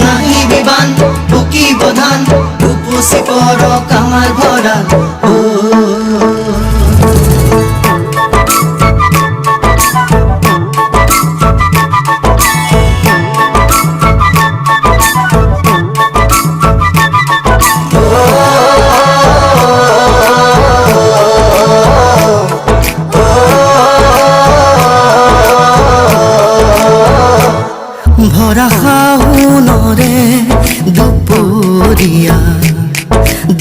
নাহি বিবান বুকি বধান উপচি পৰক আমাৰ ভঁৰাল ভৰা শাওনৰে দুপৰীয়া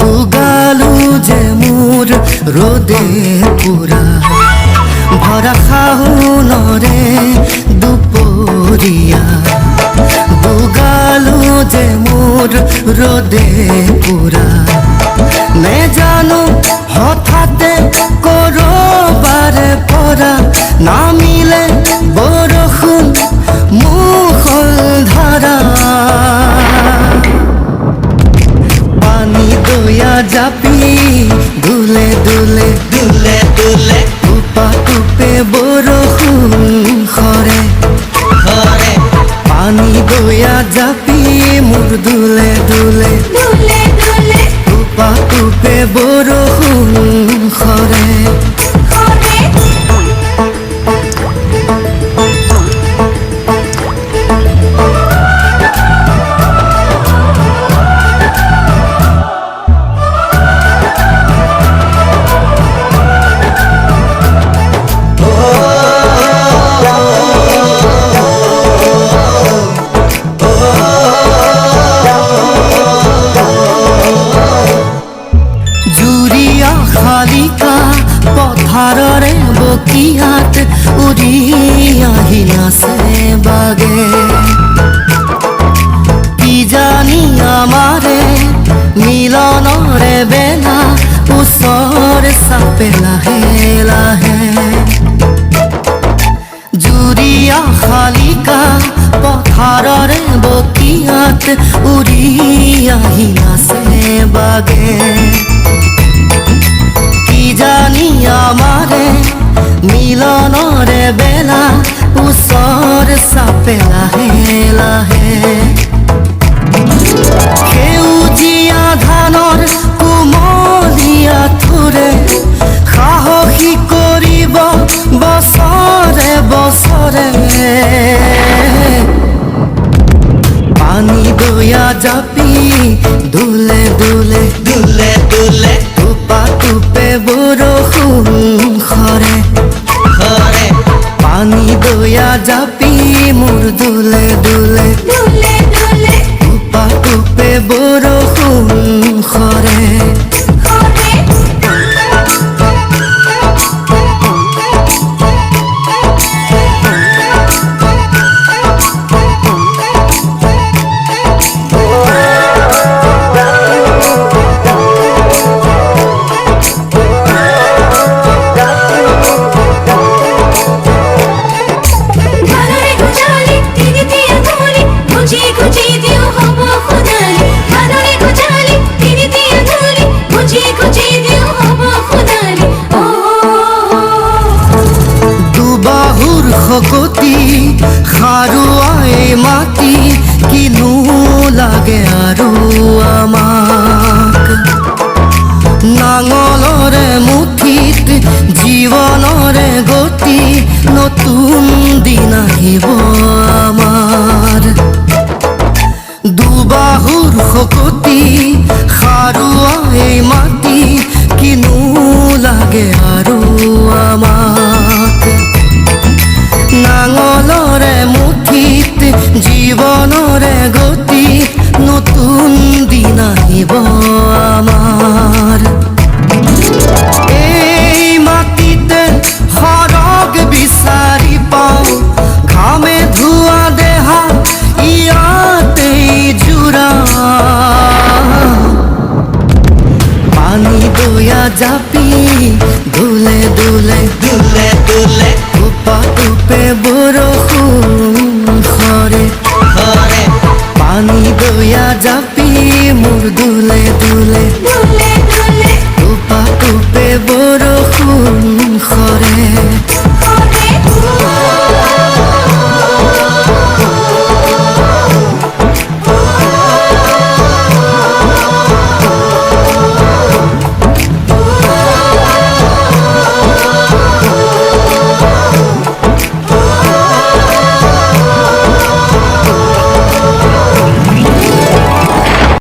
দুগালো যে মোৰ ৰ'দে পুৰা ভৰা শাওনৰে দুপৰীয়া দুগালো যে মোৰ ৰ'দে পুৰা নেজানো হঠাতে কৰবাৰে পৰা নামিলে বৰষুণ মুষলধাৰা পানী দয়া জাপি দুলে দুলে দুলে দুলে টুপা টুপে বৰষুণ সৰে সৰে পানী দয়া জাপি মোৰ দুলে দুলে দুলে দুলে টুপা টুপে বৰষুণ সৰে শালিকা পথাৰৰে বকিয়াত উৰি আহি নাচে বাগে কি জানি আমাৰে মিলনৰে বেলা ওচৰ চাপে লাহে লাহে জুৰিয়া শালিকা পথাৰৰে বকিয়াত উৰি আহি নাচে বাগে জানি আমাৰে মিলনৰে বেলা ওচৰ চাপে লাহে লাহে সেউজীয়া ধানৰ কোমলীয়া থোৰে সাহসী কৰিব বছৰে বছৰে পানী দয়া জাপি দুলে দুলে দুলে দুলে টুপা টুপে বৰষুণ সৰে সৰে পানী দয়া জাপি মোৰ দুলে দুলে দুলে দুলে টুপা টুপে বৰষুণ সৰে শকতি সাৰুৱাই মাটি কিনো লাগে আৰু আমাক নাঙলৰে মুঠিত জীৱনৰে গতি নতুন দিন আহিব আমাৰ দুবাহুৰ শকতি সাৰুৱাই মাটি কিনো লাগে আৰু আমাক নাঙলৰে মুঠিত জীৱনৰে গতি নতুন দিন আহিব আমাৰ এই মাটিতে সৰগ বিচাৰি পাওঁ ঘামে ধোৱা দেহা ইয়াতেই জোৰা পানী দয়া জাপি দুলে দুলে দুলে দুলে টুপা টুপে বৰষুণ সৰে সৰে পানী দয়া জাপি মোৰ দুলে দুলে দুলে দুলে টুপা টুপে বৰষুণ